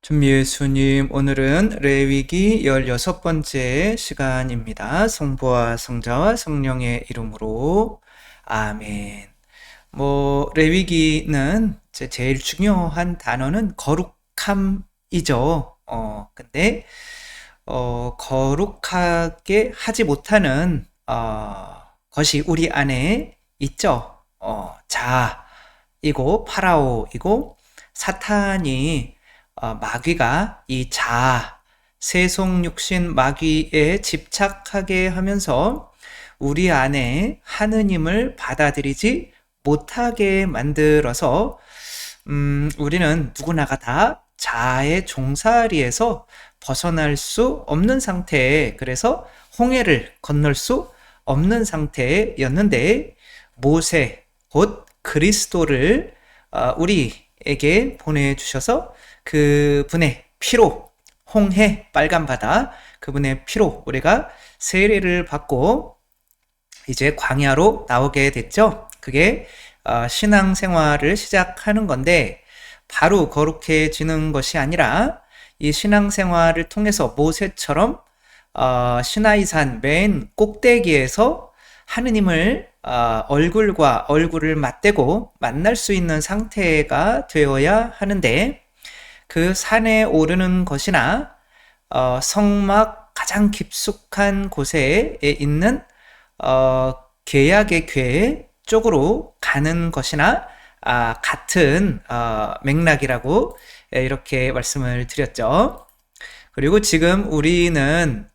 준 예수님, 오늘은 레위기 16번째 시간입니다. 성부와 성자와 성령의 이름으로 아멘. 레위기는 제일 중요한 단어는 거룩함이죠. 근데 거룩하게 하지 못하는 것이 우리 안에 있죠. 자이고 파라오이고 사탄이 마귀가 이 세속육신 마귀에 집착하게 하면서 우리 안에 하느님을 받아들이지 못하게 만들어서 우리는 누구나가 다 자아의 종살이에서 벗어날 수 없는 상태에, 그래서 홍해를 건널 수 없는 상태였는데 모세 곧 그리스도를 우리에게 보내주셔서 그분의 피로, 홍해 빨간 바다, 그분의 피로 우리가 세례를 받고 이제 광야로 나오게 됐죠. 그게 신앙생활을 시작하는 건데, 바로 거룩해지는 것이 아니라 이 신앙생활을 통해서 모세처럼 시나이산 맨 꼭대기에서 하느님을 얼굴과 얼굴을 맞대고 만날 수 있는 상태가 되어야 하는데, 그 산에 오르는 것이나 성막 가장 깊숙한 곳에 있는 계약의 궤 쪽으로 가는 것이나 같은 맥락이라고 이렇게 말씀을 드렸죠. 그리고 지금 우리는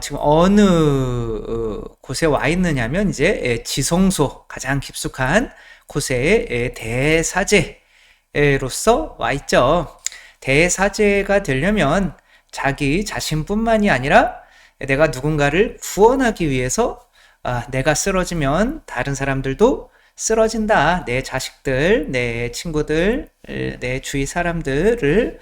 지금 어느 곳에 와 있느냐면 이제 지성소 가장 깊숙한 곳에 대사제로서 와 있죠. 대사제가 되려면 자기 자신뿐만이 아니라 내가 누군가를 구원하기 위해서 내가 쓰러지면 다른 사람들도 쓰러진다. 내 자식들, 내 친구들, 내 주위 사람들을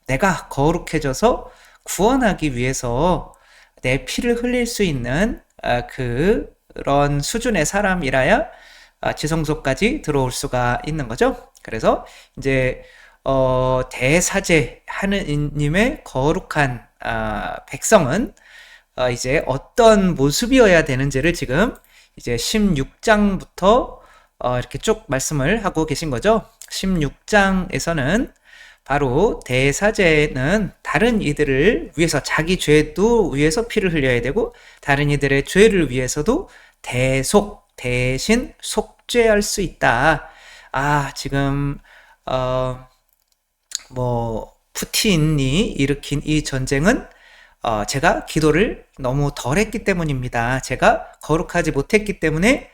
내가 거룩해져서 구원하기 위해서 내 피를 흘릴 수 있는 그런 수준의 사람이라야 지성소까지 들어올 수가 있는 거죠. 그래서 이제 대사제 하느님의 거룩한 백성은 이제 어떤 모습이어야 되는지를 지금 이제 16장부터 이렇게 쭉 말씀을 하고 계신 거죠. 16장에서는 바로 대사제는 다른 이들을 위해서, 자기 죄도 위해서 피를 흘려야 되고 다른 이들의 죄를 위해서도 대신 속죄할 수 있다. 지금 푸틴이 일으킨 이 전쟁은 제가 기도를 너무 덜 했기 때문입니다. 제가 거룩하지 못했기 때문에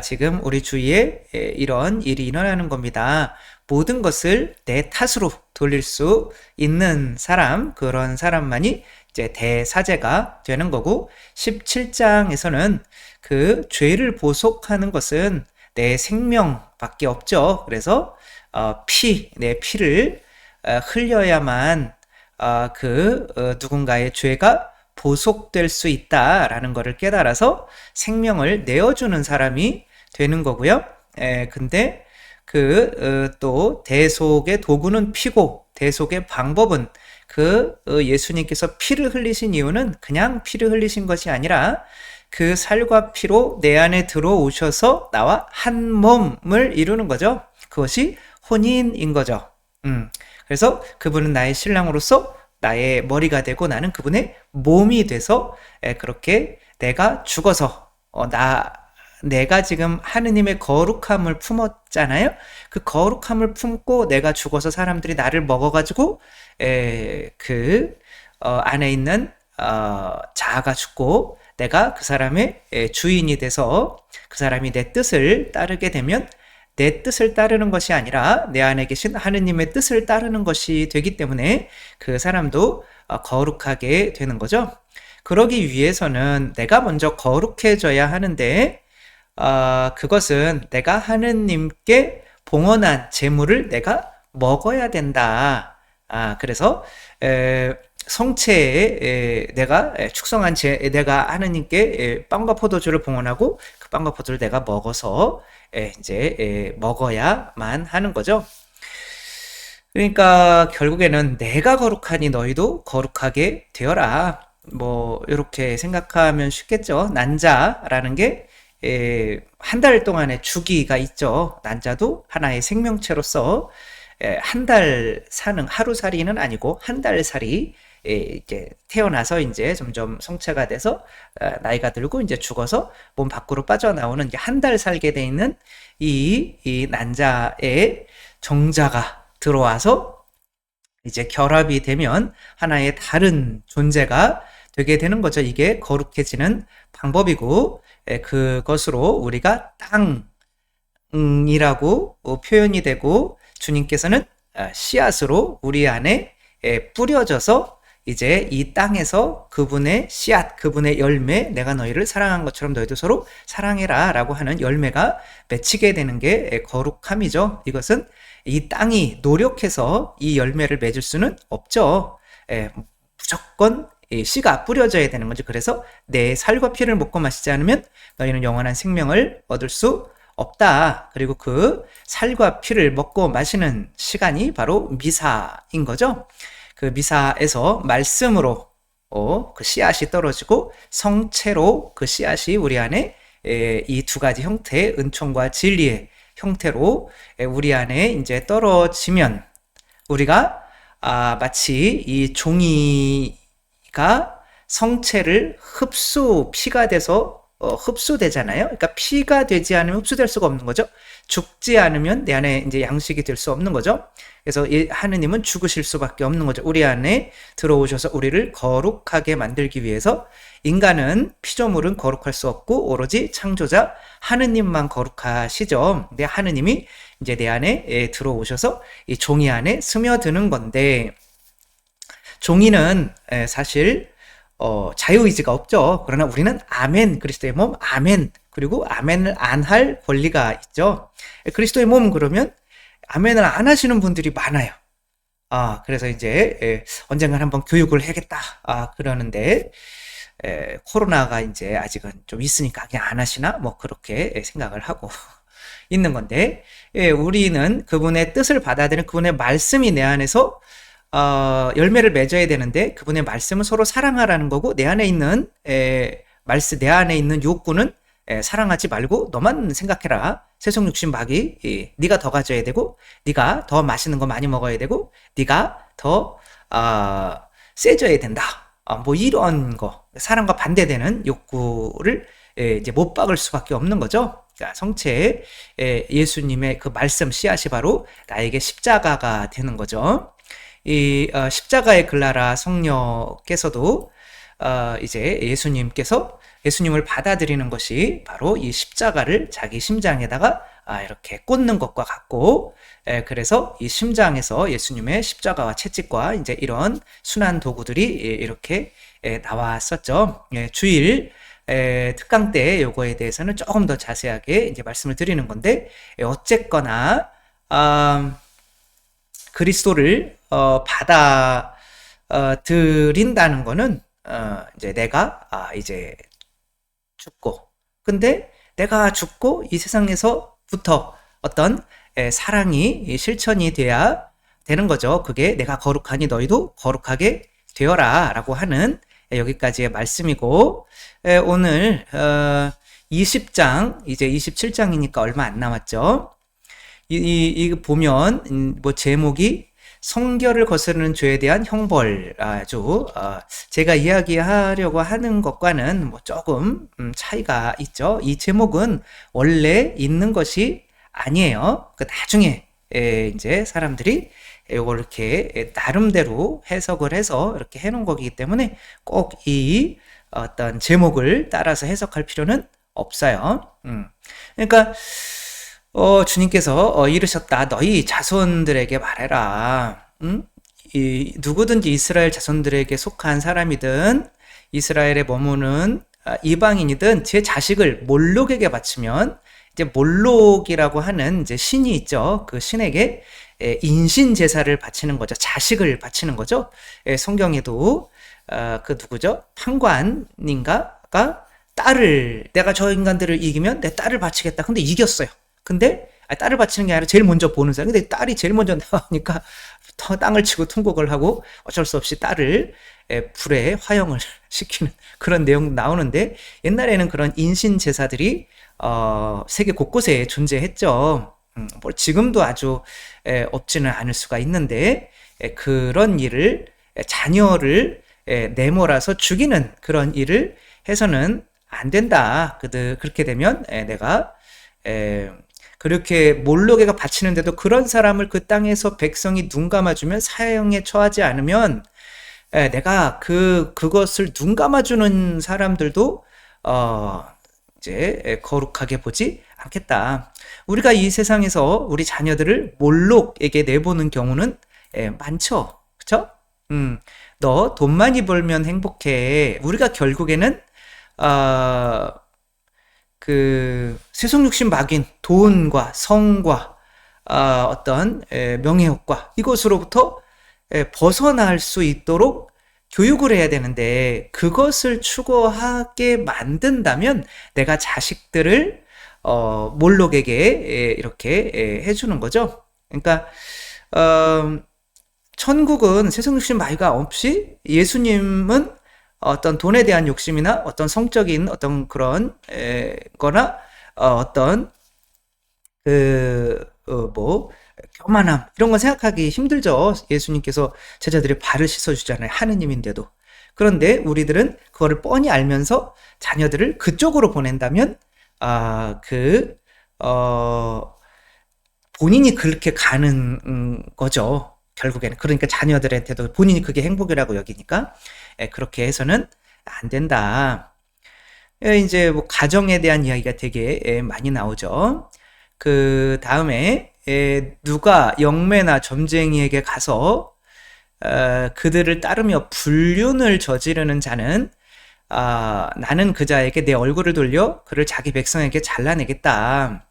지금 우리 주위에 이런 일이 일어나는 겁니다. 모든 것을 내 탓으로 돌릴 수 있는 사람, 그런 사람만이 이제 대사제가 되는 거고, 17장에서는 그 죄를 보속하는 것은 내 생명밖에 없죠. 그래서 내 피를 흘려야만 누군가의 죄가 보속될 수 있다라는 것을 깨달아서 생명을 내어주는 사람이 되는 거고요. 근데 또 대속의 도구는 피고 대속의 방법은 예수님께서 피를 흘리신 이유는 그냥 피를 흘리신 것이 아니라 그 살과 피로 내 안에 들어오셔서 나와 한 몸을 이루는 거죠. 그것이 혼인인 거죠. 그래서 그분은 나의 신랑으로서 나의 머리가 되고 나는 그분의 몸이 돼서 그렇게 내가 죽어서 내가 지금 하느님의 거룩함을 품었잖아요. 그 거룩함을 품고 내가 죽어서 사람들이 나를 먹어가지고 안에 있는 자아가 죽고 내가 그 사람의 주인이 돼서 그 사람이 내 뜻을 따르게 되면 내 뜻을 따르는 것이 아니라 내 안에 계신 하느님의 뜻을 따르는 것이 되기 때문에 그 사람도 거룩하게 되는 거죠. 그러기 위해서는 내가 먼저 거룩해져야 하는데 그것은 내가 하느님께 봉헌한 제물을 내가 먹어야 된다. 그래서 성체에 내가 축성한 내가 하느님께 빵과 포도주를 봉헌하고 그 빵과 포도를 내가 먹어서 이제 먹어야만 하는 거죠. 그러니까 결국에는 내가 거룩하니 너희도 거룩하게 되어라. 뭐 이렇게 생각하면 쉽겠죠. 난자라는 게 한 달 동안의 주기가 있죠. 난자도 하나의 생명체로서 한 달 사는 하루살이는 아니고 한 달 살이 이제 태어나서 이제 점점 성체가 돼서 나이가 들고 이제 죽어서 몸 밖으로 빠져나오는 이제 한 달 살게 돼 있는 이 난자의 정자가 들어와서 이제 결합이 되면 하나의 다른 존재가 되게 되는 거죠. 이게 거룩해지는 방법이고 그것으로 우리가 땅이라고 표현이 되고 주님께서는 씨앗으로 우리 안에 뿌려져서 이제 이 땅에서 그분의 씨앗, 그분의 열매, 내가 너희를 사랑한 것처럼 너희도 서로 사랑해라 라고 하는 열매가 맺히게 되는 게 거룩함이죠. 이것은 이 땅이 노력해서 이 열매를 맺을 수는 없죠. 무조건 씨가 뿌려져야 되는 거죠. 그래서 내 살과 피를 먹고 마시지 않으면 너희는 영원한 생명을 얻을 수 없다. 그리고 그 살과 피를 먹고 마시는 시간이 바로 미사인 거죠. 그 미사에서 말씀으로 그 씨앗이 떨어지고 성체로 그 씨앗이 우리 안에 이 두 가지 형태의 은총과 진리의 형태로 우리 안에 이제 떨어지면 우리가 마치 이 종이가 성체를 피가 돼서 흡수되잖아요. 그러니까 피가 되지 않으면 흡수될 수가 없는 거죠. 죽지 않으면 내 안에 이제 양식이 될 수 없는 거죠. 그래서 하느님은 죽으실 수밖에 없는 거죠. 우리 안에 들어오셔서 우리를 거룩하게 만들기 위해서 인간은 피조물은 거룩할 수 없고 오로지 창조자 하느님만 거룩하시죠. 근데 하느님이 이제 내 안에 들어오셔서 이 종이 안에 스며드는 건데 종이는 사실 자유의지가 없죠. 그러나 우리는 아멘, 그리스도의 몸, 아멘, 그리고 아멘을 안 할 권리가 있죠. 그리스도의 몸 그러면 아멘을 안 하시는 분들이 많아요. 그래서 이제 언젠간 한번 교육을 해야겠다. 그러는데 코로나가 이제 아직은 좀 있으니까 그냥 안 하시나? 뭐 그렇게 생각을 하고 있는 건데 우리는 그분의 뜻을 받아들이는 그분의 말씀이 내 안에서 열매를 맺어야 되는데 그분의 말씀은 서로 사랑하라는 거고 내 안에 있는 내 안에 있는 욕구는 사랑하지 말고 너만 생각해라. 세속 육신 마귀 네가 더 가져야 되고 네가 더 맛있는 거 많이 먹어야 되고 네가 더 세져야 된다. 뭐 이런 거 사랑과 반대되는 욕구를 이제 못 박을 수밖에 없는 거죠. 그러니까 성체의 예수님의 그 말씀 씨앗이 바로 나에게 십자가가 되는 거죠. 이 십자가의 글라라 성녀께서도 이제 예수님을 받아들이는 것이 바로 이 십자가를 자기 심장에다가 이렇게 꽂는 것과 같고 그래서 이 심장에서 예수님의 십자가와 채찍과 이제 이런 순환 도구들이 이렇게 나왔었죠. 주일 특강 때 요거에 대해서는 조금 더 자세하게 이제 말씀을 드리는 건데 어쨌거나 그리스도를 받아 들인다는 거는 이제 내가 이제 죽고 근데 내가 죽고 이 세상에서부터 어떤 사랑이 실천이 돼야 되는 거죠. 그게 내가 거룩하니 너희도 거룩하게 되어라 라고 하는 여기까지의 말씀이고 오늘 20장 이제 27장이니까 얼마 안 남았죠. 이 보면 뭐 제목이 성결을 거스르는 죄에 대한 형벌 아주 제가 이야기하려고 하는 것과는 뭐 조금 차이가 있죠. 이 제목은 원래 있는 것이 아니에요. 그 나중에 이제 사람들이 이걸 이렇게 나름대로 해석을 해서 이렇게 해놓은 거기 때문에 꼭 이 어떤 제목을 따라서 해석할 필요는 없어요. 그러니까 주님께서 이르셨다. 너희 자손들에게 말해라. 누구든지 이스라엘 자손들에게 속한 사람이든 이스라엘에 머무는 이방인이든 제 자식을 몰록에게 바치면 이제 몰록이라고 하는 이제 신이 있죠. 그 신에게 인신 제사를 바치는 거죠. 자식을 바치는 거죠. 성경에도 그 누구죠? 판관인가가 딸을 내가 저 인간들을 이기면 내 딸을 바치겠다. 근데 이겼어요. 근데 딸을 바치는 게 아니라 제일 먼저 보는 사람. 근데 딸이 제일 먼저 나오니까 더 땅을 치고 통곡을 하고 어쩔 수 없이 딸을 불에 화형을 시키는 그런 내용 나오는데, 옛날에는 그런 인신 제사들이 세계 곳곳에 존재했죠. 뭐 지금도 아주 없지는 않을 수가 있는데, 그런 일을, 자녀를 내몰아서 죽이는 그런 일을 해서는 안 된다. 그렇게 되면 내가 그렇게 몰록에가 바치는데도 그런 사람을 그 땅에서 백성이 눈 감아주면, 사형에 처하지 않으면 내가 그것을 눈 감아주는 사람들도 이제 거룩하게 보지 않겠다. 우리가 이 세상에서 우리 자녀들을 몰록에게 내보는 경우는 많죠. 그쵸? 너 돈 많이 벌면 행복해. 우리가 결국에는 그 세속 욕심 막인 돈과 성과 어떤 명예욕과 이것으로부터 벗어날 수 있도록 교육을 해야 되는데, 그것을 추구하게 만든다면 내가 자식들을 몰록에게 이렇게 해주는 거죠. 그러니까 천국은 세속 욕심 마이가 없이, 예수님은 어떤 돈에 대한 욕심이나 어떤 성적인 어떤 그런 거나 어떤 뭐 교만함 이런 건 생각하기 힘들죠. 예수님께서 제자들의 발을 씻어주잖아요. 하느님인데도. 그런데 우리들은 그거를 뻔히 알면서 자녀들을 그쪽으로 보낸다면 본인이 그렇게 가는 거죠. 결국에는. 그러니까 자녀들한테도 본인이 그게 행복이라고 여기니까 그렇게 해서는 안 된다. 이제 뭐 가정에 대한 이야기가 되게 많이 나오죠. 그 다음에 누가 영매나 점쟁이에게 가서 그들을 따르며 불륜을 저지르는 자는 나는 그 자에게 내 얼굴을 돌려 그를 자기 백성에게 잘라내겠다.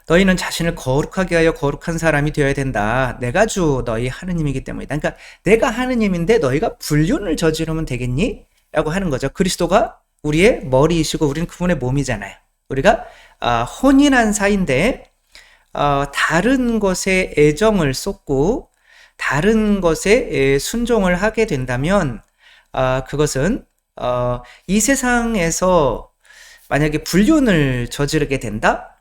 너희는 자신을 거룩하게 하여 거룩한 사람이 되어야 된다. 내가 주 너희 하느님이기 때문이다. 그러니까 내가 하느님인데 너희가 불륜을 저지르면 되겠니? 라고 하는 거죠. 그리스도가 우리의 머리이시고 우리는 그분의 몸이잖아요. 우리가 혼인한 사이인데 다른 것에 애정을 쏟고 다른 것에 순종을 하게 된다면 그것은 이 세상에서 만약에 불륜을 저지르게 된다?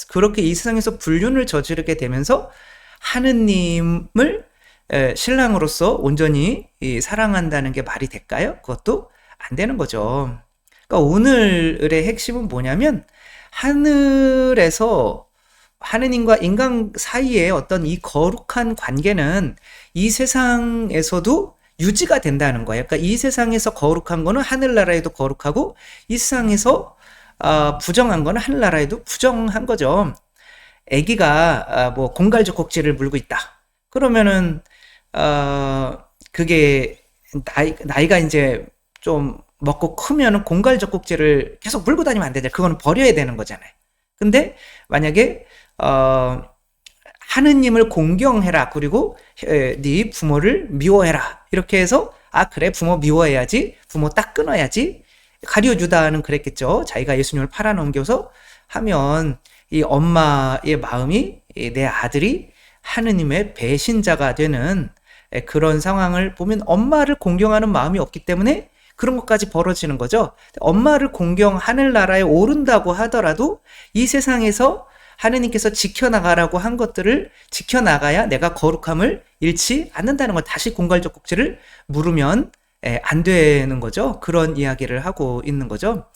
그렇게 이 세상에서 불륜을 저지르게 되면서 하느님을 신랑으로서 온전히 사랑한다는 게 말이 될까요? 그것도 안 되는 거죠. 그러니까 오늘의 핵심은 뭐냐면, 하늘에서 하느님과 인간 사이의 어떤 이 거룩한 관계는 이 세상에서도 유지가 된다는 거예요. 그러니까 이 세상에서 거룩한 거는 하늘나라에도 거룩하고, 이 세상에서 부정한 거는 하늘나라에도 부정한 거죠. 아기가 뭐 공갈젖꼭지를 물고 있다. 그러면은 그게 나이가 이제 좀 먹고 크면은 공갈젖꼭지를 계속 물고 다니면 안 되잖아요. 그거는 버려야 되는 거잖아요. 근데 만약에 하느님을 공경해라, 그리고 네 부모를 미워해라, 이렇게 해서 그래, 부모 미워해야지, 부모 딱 끊어야지. 가룟 유다는 그랬겠죠. 자기가 예수님을 팔아넘겨서 하면 이 엄마의 마음이 내 아들이 하느님의 배신자가 되는 그런 상황을 보면 엄마를 공경하는 마음이 없기 때문에 그런 것까지 벌어지는 거죠. 엄마를 하늘나라에 오른다고 하더라도 이 세상에서 하느님께서 지켜나가라고 한 것들을 지켜나가야 내가 거룩함을 잃지 않는다는 걸, 다시 공갈젖꼭지를 물으면 안 되는 거죠. 그런 이야기를 하고 있는 거죠.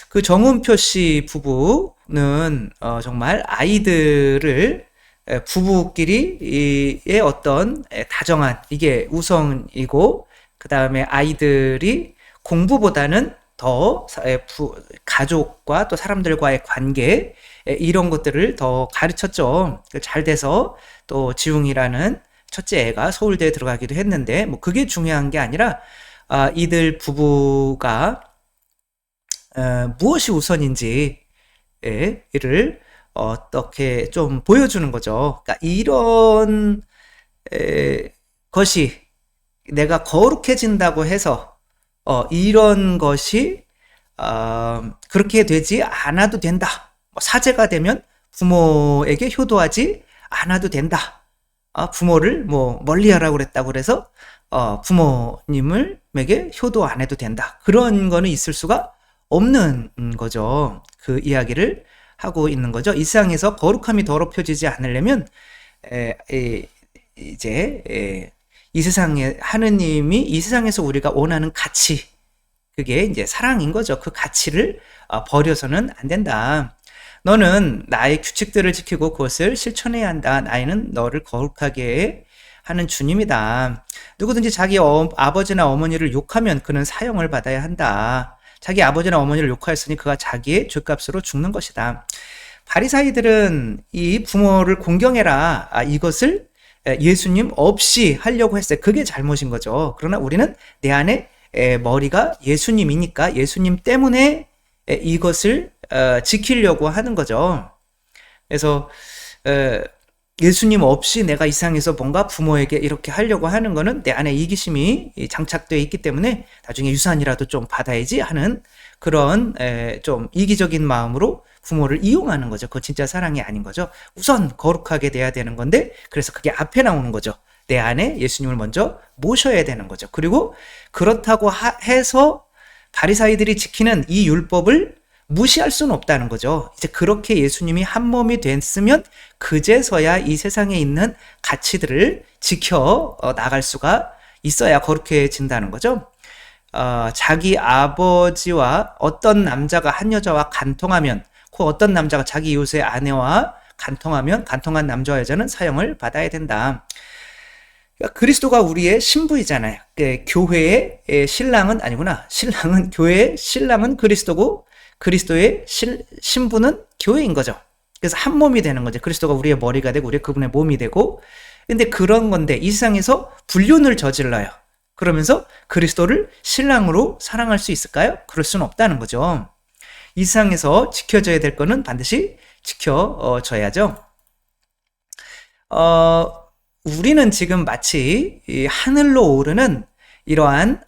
그 정은표 씨 부부는 정말 아이들을 부부끼리의 어떤 다정한, 이게 우선이고, 그 다음에 아이들이 공부보다는 더 가족과 또 사람들과의 관계, 이런 것들을 더 가르쳤죠. 잘 돼서 또 지웅이라는 첫째 애가 서울대에 들어가기도 했는데, 뭐 그게 중요한 게 아니라 이들 부부가 무엇이 우선인지를 어떻게 좀 보여주는 거죠. 그러니까 이런 것이 내가 거룩해진다고 해서 이런 것이 그렇게 되지 않아도 된다. 뭐 사제가 되면 부모에게 효도하지 않아도 된다. 부모를 뭐 멀리하라고 그랬다고 그래서 부모님에게 효도 안 해도 된다. 그런 거는 있을 수가 없는 거죠. 그 이야기를 하고 있는 거죠. 이 세상에서 거룩함이 더럽혀지지 않으려면 이제 이 세상에 하느님이 이 세상에서 우리가 원하는 가치, 그게 이제 사랑인 거죠. 그 가치를 버려서는 안 된다. 너는 나의 규칙들을 지키고 그것을 실천해야 한다. 나는 너를 거룩하게 하는 주님이다. 누구든지 자기 아버지나 어머니를 욕하면 그는 사형을 받아야 한다. 자기 아버지나 어머니를 욕하였으니 그가 자기의 죄값으로 죽는 것이다. 바리사이들은 이 부모를 공경해라, 이것을 예수님 없이 하려고 했어요. 그게 잘못인 거죠. 그러나 우리는 내 안에 머리가 예수님이니까 예수님 때문에 이것을 지키려고 하는 거죠. 그래서 예수님 없이 내가 이 세상에서 뭔가 부모에게 이렇게 하려고 하는 거는 내 안에 이기심이 장착되어 있기 때문에 나중에 유산이라도 좀 받아야지 하는 그런 좀 이기적인 마음으로 부모를 이용하는 거죠. 그거 진짜 사랑이 아닌 거죠. 우선 거룩하게 돼야 되는 건데, 그래서 그게 앞에 나오는 거죠. 내 안에 예수님을 먼저 모셔야 되는 거죠. 그리고 그렇다고 해서 바리사이들이 지키는 이 율법을 무시할 수는 없다는 거죠. 이제 그렇게 예수님이 한 몸이 됐으면 그제서야 이 세상에 있는 가치들을 지켜 나갈 수가 있어야 거룩해진다는 거죠. 자기 아버지와 어떤 남자가 한 여자와 간통하면, 그 어떤 남자가 자기 이웃의 아내와 간통하면 간통한 남자와 여자는 사형을 받아야 된다. 그리스도가 우리의 신부이잖아요. 교회의 신랑은 아니구나. 교회의 신랑은 그리스도고 그리스도의 신부는 교회인 거죠. 그래서 한 몸이 되는 거죠. 그리스도가 우리의 머리가 되고 우리의 그분의 몸이 되고. 근데 그런 건데 이 세상에서 불륜을 저질러요. 그러면서 그리스도를 신랑으로 사랑할 수 있을까요? 그럴 수는 없다는 거죠. 이 세상에서 지켜져야 될 거는 반드시 지켜져야죠. 우리는 지금 마치 이 하늘로 오르는 이러한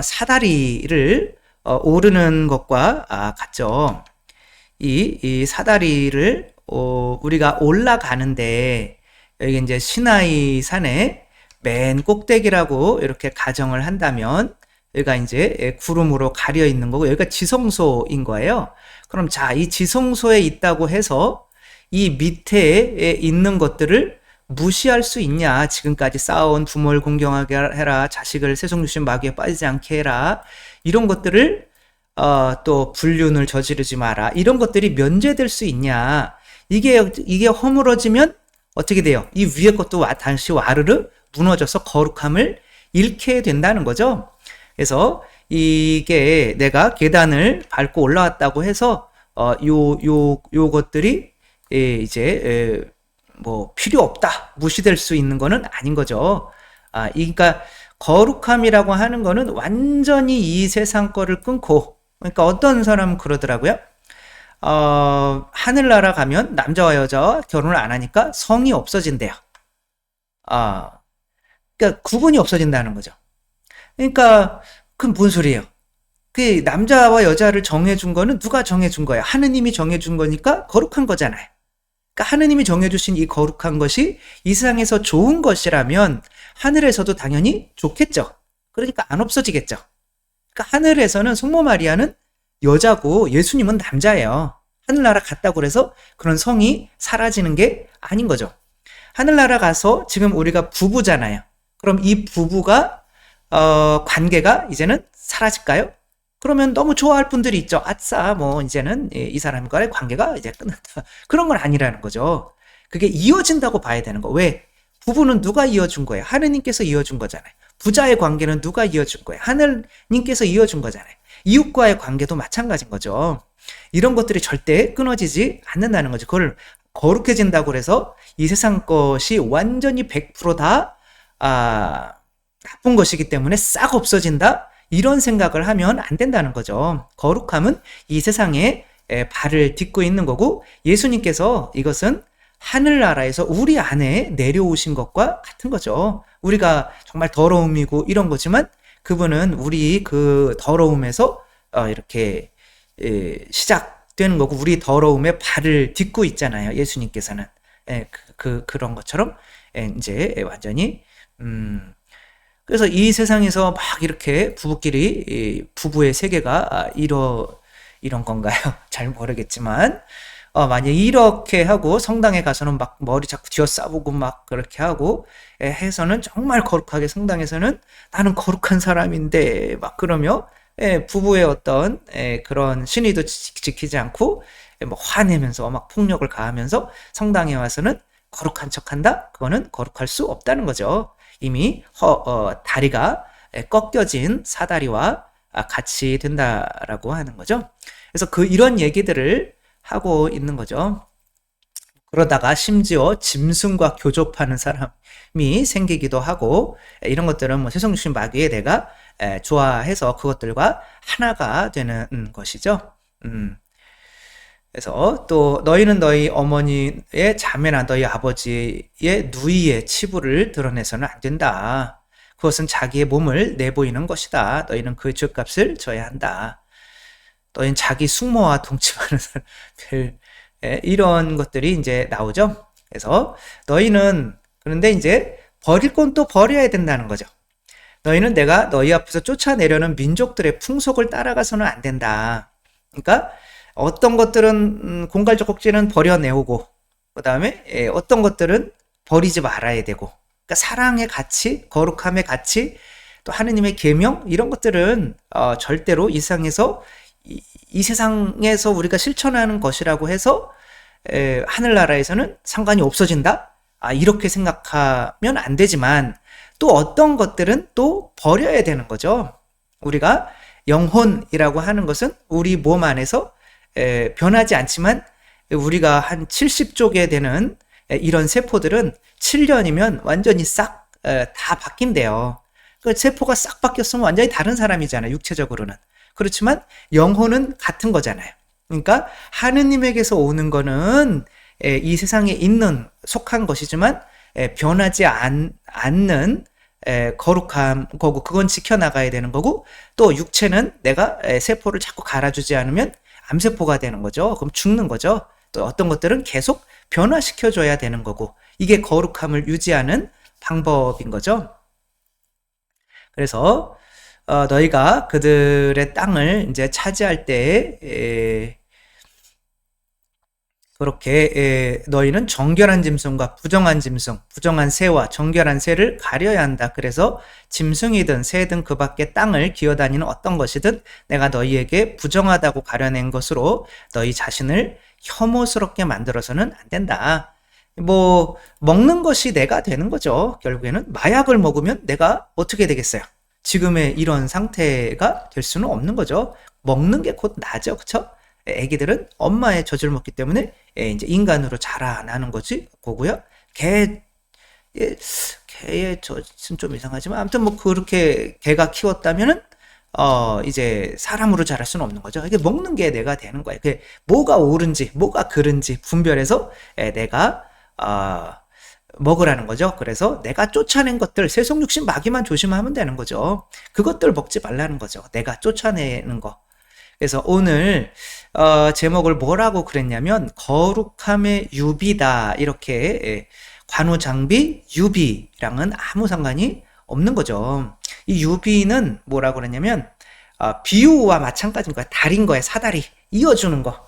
사다리를 오르는 것과 같죠. 이 사다리를 우리가 올라가는데, 여기 이제 시나이 산의 맨 꼭대기라고 이렇게 가정을 한다면 여기가 이제 구름으로 가려 있는 거고 여기가 지성소인 거예요. 그럼 자, 이 지성소에 있다고 해서 이 밑에 있는 것들을 무시할 수 있냐? 지금까지 쌓아온 부모를 공경하게 해라, 자식을 세속유신 마귀에 빠지지 않게 해라, 이런 것들을 또 불륜을 저지르지 마라, 이런 것들이 면제될 수 있냐? 이게 허물어지면 어떻게 돼요? 이 위에 것도 다시 와르르 무너져서 거룩함을 잃게 된다는 거죠. 그래서 이게 내가 계단을 밟고 올라왔다고 해서 요것들이 이제 뭐 필요 없다, 무시될 수 있는 거는 아닌 거죠. 그러니까 거룩함이라고 하는 거는 완전히 이 세상 거를 끊고, 그러니까 어떤 사람은 그러더라고요. 하늘나라 가면 남자와 여자와 결혼을 안 하니까 성이 없어진대요. 그러니까 구분이 없어진다는 거죠. 그러니까 그건 뭔 소리예요? 그 남자와 여자를 정해준 거는 누가 정해준 거예요? 하느님이 정해준 거니까 거룩한 거잖아요. 그러니까 하느님이 정해주신 이 거룩한 것이 이 세상에서 좋은 것이라면 하늘에서도 당연히 좋겠죠. 그러니까 안 없어지겠죠. 그러니까 하늘에서는 성모 마리아는 여자고 예수님은 남자예요. 하늘나라 갔다고 그래서 그런 성이 사라지는 게 아닌 거죠. 하늘나라 가서 지금 우리가 부부잖아요. 그럼 이 부부가 관계가 이제는 사라질까요? 그러면 너무 좋아할 분들이 있죠. 아싸, 뭐 이제는 이 사람과의 관계가 이제 끝났다. 그런 건 아니라는 거죠. 그게 이어진다고 봐야 되는 거. 왜? 부부는 누가 이어준 거예요? 하느님께서 이어준 거잖아요. 부자의 관계는 누가 이어준 거예요? 하느님께서 이어준 거잖아요. 이웃과의 관계도 마찬가지인 거죠. 이런 것들이 절대 끊어지지 않는다는 거죠. 그걸 거룩해진다고 해서 이 세상 것이 완전히 100%다 나쁜 것이기 때문에 싹 없어진다, 이런 생각을 하면 안 된다는 거죠. 거룩함은 이 세상에 발을 딛고 있는 거고, 예수님께서 이것은 하늘나라에서 우리 안에 내려오신 것과 같은 거죠. 우리가 정말 더러움이고 이런 거지만 그분은 우리 그 더러움에서 이렇게 되는 거고, 우리 더러움에 발을 딛고 있잖아요, 예수님께서는. 예, 그런 것처럼 이제 완전히 그래서 이 세상에서 막 이렇게 부부끼리 부부의 세계가 이런 건가요? 잘 모르겠지만 만약 이렇게 하고 성당에 가서는 막 머리 자꾸 뒤어싸보고 막 그렇게 하고 해서는 정말 거룩하게 성당에서는 나는 거룩한 사람인데 막 그러며 부부의 어떤 그런 신의도 지키지 않고 뭐 화내면서 막 폭력을 가하면서 성당에 와서는 거룩한 척한다? 그거는 거룩할 수 없다는 거죠. 이미 다리가 꺾여진 사다리와 같이 된다라고 하는 거죠. 그래서 이런 얘기들을 하고 있는 거죠. 그러다가 심지어 짐승과 교접하는 사람이 생기기도 하고 이런 것들은 뭐 세속육신 마귀에 내가 좋아해서 그것들과 하나가 되는 것이죠. 그래서 또 너희는 너희 어머니의 자매나 너희 아버지의 누이의 치부를 드러내서는 안 된다. 그것은 자기의 몸을 내보이는 것이다. 너희는 그 죄값을 져야 한다. 너희는 자기 숙모와 동침하는 사람들 이런 것들이 이제 나오죠. 그래서 너희는 그런데 이제 버릴 건 또 버려야 된다는 거죠. 너희는 내가 너희 앞에서 쫓아내려는 민족들의 풍속을 따라가서는 안 된다. 그러니까 어떤 것들은 공갈적 꼭지는 버려내오고 그 다음에 어떤 것들은 버리지 말아야 되고 그러니까 사랑의 가치, 거룩함의 가치, 또 하느님의 계명 이런 것들은 절대로 이 세상에서 우리가 실천하는 것이라고 해서 하늘나라에서는 상관이 없어진다? 이렇게 생각하면 안 되지만 또 어떤 것들은 또 버려야 되는 거죠. 우리가 영혼이라고 하는 것은 우리 몸 안에서 변하지 않지만 우리가 한 70쪽에 되는 이런 세포들은 7년이면 완전히 싹 다 바뀐대요. 그 세포가 싹 바뀌었으면 완전히 다른 사람이잖아요. 육체적으로는. 그렇지만 영혼은 같은 거잖아요. 그러니까 하느님에게서 오는 거는 이 세상에 속한 것이지만 변하지 않는 거룩한 거고 그건 지켜나가야 되는 거고 또 육체는 내가 세포를 자꾸 갈아주지 않으면 암세포가 되는 거죠. 그럼 죽는 거죠. 또 어떤 것들은 계속 변화시켜줘야 되는 거고 이게 거룩함을 유지하는 방법인 거죠. 그래서 너희가 그들의 땅을 이제 차지할 때에 그렇게 너희는 정결한 짐승과 부정한 짐승, 부정한 새와 정결한 새를 가려야 한다. 그래서 짐승이든 새든 그 밖에 땅을 기어다니는 어떤 것이든 내가 너희에게 부정하다고 가려낸 것으로 너희 자신을 혐오스럽게 만들어서는 안 된다. 뭐 먹는 것이 내가 되는 거죠. 결국에는 마약을 먹으면 내가 어떻게 되겠어요? 지금의 이런 상태가 될 수는 없는 거죠. 먹는 게 곧 나죠. 그렇죠? 애기들은 엄마의 젖을 먹기 때문에 이제 인간으로 자라나는 거지 거고요. 개의 젖은 좀 이상하지만 아무튼 뭐 그렇게 개가 키웠다면은 이제 사람으로 자랄 수는 없는 거죠. 이게 먹는 게 내가 되는 거예요. 그게 뭐가 옳은지 뭐가 그른지 분별해서 내가 먹으라는 거죠. 그래서 내가 쫓아낸 것들 세속육신 마귀만 조심하면 되는 거죠. 그것들 먹지 말라는 거죠. 내가 쫓아내는 거. 그래서 오늘 제목을 뭐라고 그랬냐면 거룩함의 유비다 이렇게 관우장비 유비랑은 아무 상관이 없는 거죠. 이 유비는 뭐라고 그랬냐면 비유와 마찬가지인 거야. 달인 거야. 사다리 이어주는 거.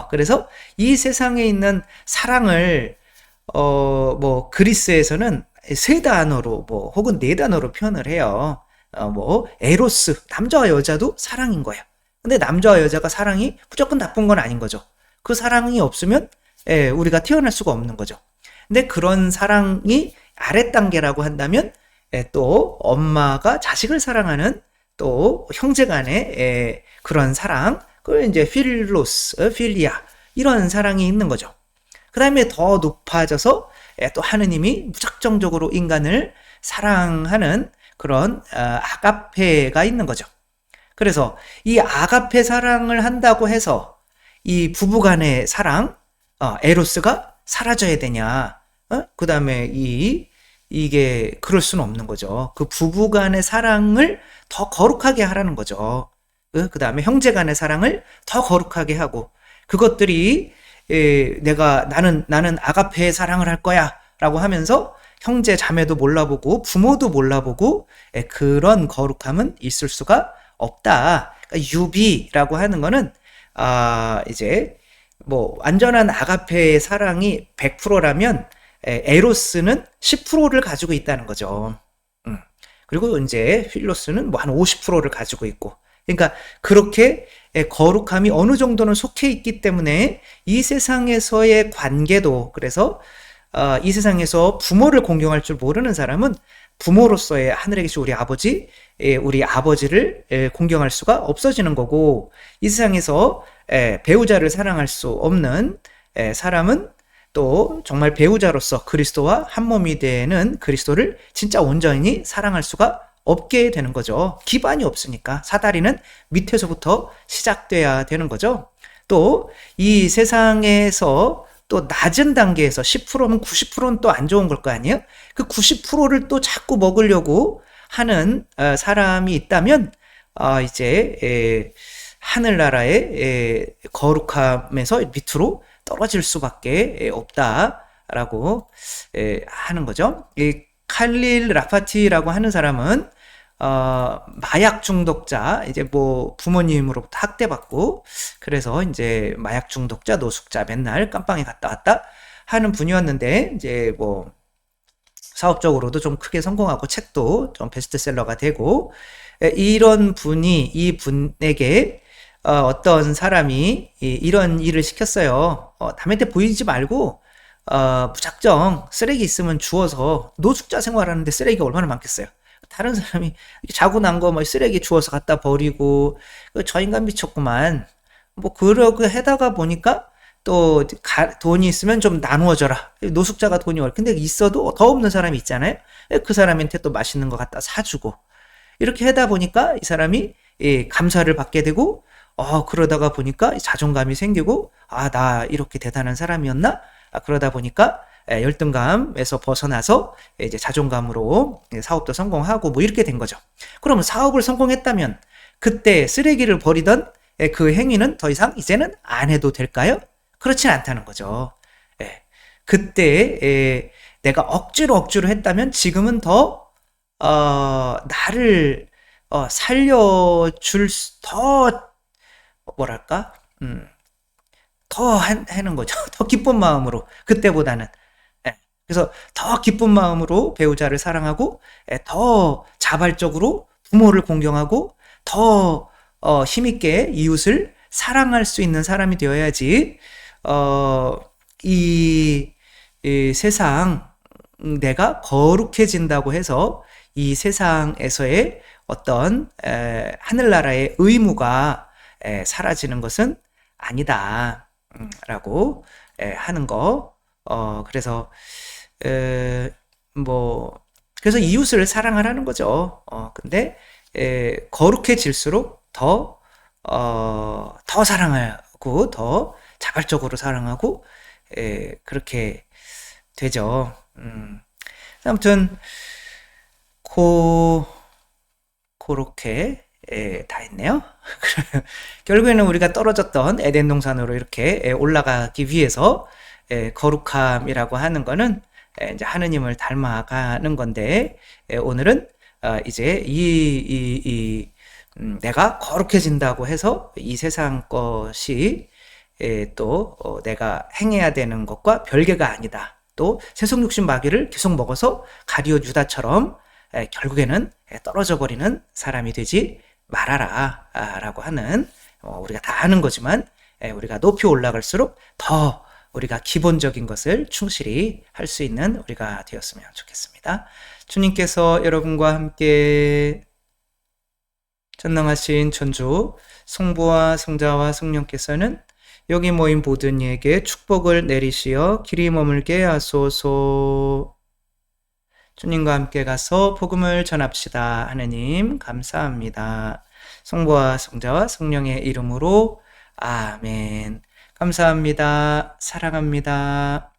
그래서 이 세상에 있는 사랑을 뭐 그리스에서는 세 단어로 뭐 혹은 네 단어로 표현을 해요. 뭐 에로스 남자와 여자도 사랑인 거예요. 근데 남자와 여자가 사랑이 무조건 나쁜 건 아닌 거죠. 그 사랑이 없으면 우리가 태어날 수가 없는 거죠. 근데 그런 사랑이 아랫단계라고 한다면 또 엄마가 자식을 사랑하는 또 형제간의 그런 사랑, 그걸 이제 필로스, 필리아 이런 사랑이 있는 거죠. 그 다음에 더 높아져서 또 하느님이 무작정적으로 인간을 사랑하는 그런 아가페가 있는 거죠. 그래서 이 아가페 사랑을 한다고 해서 이 부부간의 사랑, 에로스가 사라져야 되냐? 그 다음에 이게 그럴 수는 없는 거죠. 그 부부간의 사랑을 더 거룩하게 하라는 거죠. 그 다음에 형제간의 사랑을 더 거룩하게 하고, 그것들이 나는 아가페의 사랑을 할 거야 라고 하면서 형제 자매도 몰라보고 부모도 몰라보고 그런 거룩함은 있을 수가 없다. 그러니까 유비라고 하는 거는 이제 뭐 완전한 아가페의 사랑이 100%라면 에로스는 10%를 가지고 있다는 거죠. 그리고 이제 필로스는 뭐 한 50%를 가지고 있고. 그러니까 그렇게 거룩함이 어느 정도는 속해 있기 때문에 이 세상에서의 관계도, 그래서 이 세상에서 부모를 공경할 줄 모르는 사람은 부모로서의 하늘에 계신 우리 아버지를 공경할 수가 없어지는 거고, 이 세상에서 배우자를 사랑할 수 없는 사람은 또 정말 배우자로서 그리스도와 한 몸이 되는 그리스도를 진짜 온전히 사랑할 수가 없게 되는 거죠. 기반이 없으니까 사다리는 밑에서부터 시작돼야 되는 거죠. 또 이 세상에서 또 낮은 단계에서 10%면 90%는 또 안 좋은 걸 거 아니에요? 그 90%를 또 자꾸 먹으려고 하는 사람이 있다면 이제 하늘나라의 거룩함에서 밑으로 떨어질 수밖에 없다라고 하는 거죠. 이 칼릴 라파티라고 하는 사람은 마약 중독자, 이제 뭐 부모님으로부터 학대받고, 그래서 이제 마약 중독자, 노숙자, 맨날 깜빵에 갔다 왔다 하는 분이었는데, 이제 뭐 사업적으로도 좀 크게 성공하고 책도 좀 베스트셀러가 되고, 이런 분이, 이 분에게 어떤 사람이 이런 일을 시켰어요. 남의 때 보이지 말고 무작정 쓰레기 있으면 주워서, 노숙자 생활하는데 쓰레기가 얼마나 많겠어요. 다른 사람이 자고 난 거 뭐 쓰레기 주워서 갖다 버리고, 저 인간 미쳤구만. 뭐 그러고 해다가 보니까 또 돈이 있으면 좀 나누어줘라. 노숙자가 돈이 근데 있어도 더 없는 사람이 있잖아요. 그 사람한테 또 맛있는 거 갖다 사주고, 이렇게 하다 보니까 이 사람이 감사를 받게 되고, 그러다가 보니까 자존감이 생기고, 나 이렇게 대단한 사람이었나? 그러다 보니까 열등감에서 벗어나서 이제 자존감으로 사업도 성공하고 뭐 이렇게 된 거죠. 그러면 사업을 성공했다면 그때 쓰레기를 버리던 그 행위는 더 이상 이제는 안 해도 될까요? 그렇진 않다는 거죠. 그때 내가 억지로 했다면 지금은 더 나를 살려줄 더 뭐랄까 더 하는 거죠. 더 기쁜 마음으로, 그때보다는. 그래서 더 기쁜 마음으로 배우자를 사랑하고, 더 자발적으로 부모를 공경하고, 더 힘있게 이웃을 사랑할 수 있는 사람이 되어야지, 이 세상, 내가 거룩해진다고 해서 이 세상에서의 어떤 하늘나라의 의무가 사라지는 것은 아니다 라고 하는 거. 그래서 뭐 그래서 이웃을 사랑하라는 거죠. 근데 거룩해질수록 더 사랑하고, 더 자발적으로 사랑하고, 그렇게 되죠. 아무튼 그렇게 다 했네요. 결국에는 우리가 떨어졌던 에덴 동산으로 이렇게 올라가기 위해서 거룩함이라고 하는 거는 이제 하느님을 닮아가는 건데, 오늘은 이제 내가 거룩해진다고 해서 이 세상 것이 또 내가 행해야 되는 것과 별개가 아니다. 또 세속육신 마귀를 계속 먹어서 가룟 유다처럼 결국에는 떨어져 버리는 사람이 되지 말아라 라고 하는, 우리가 다 아는 거지만 우리가 높이 올라갈수록 더 우리가 기본적인 것을 충실히 할 수 있는 우리가 되었으면 좋겠습니다. 주님께서 여러분과 함께 전능하신 천주 성부와 성자와 성령께서는 여기 모인 모든 이에게 축복을 내리시어 길이 머물게 하소서. 주님과 함께 가서 복음을 전합시다. 하느님 감사합니다. 성부와 성자와 성령의 이름으로 아멘. 감사합니다. 사랑합니다.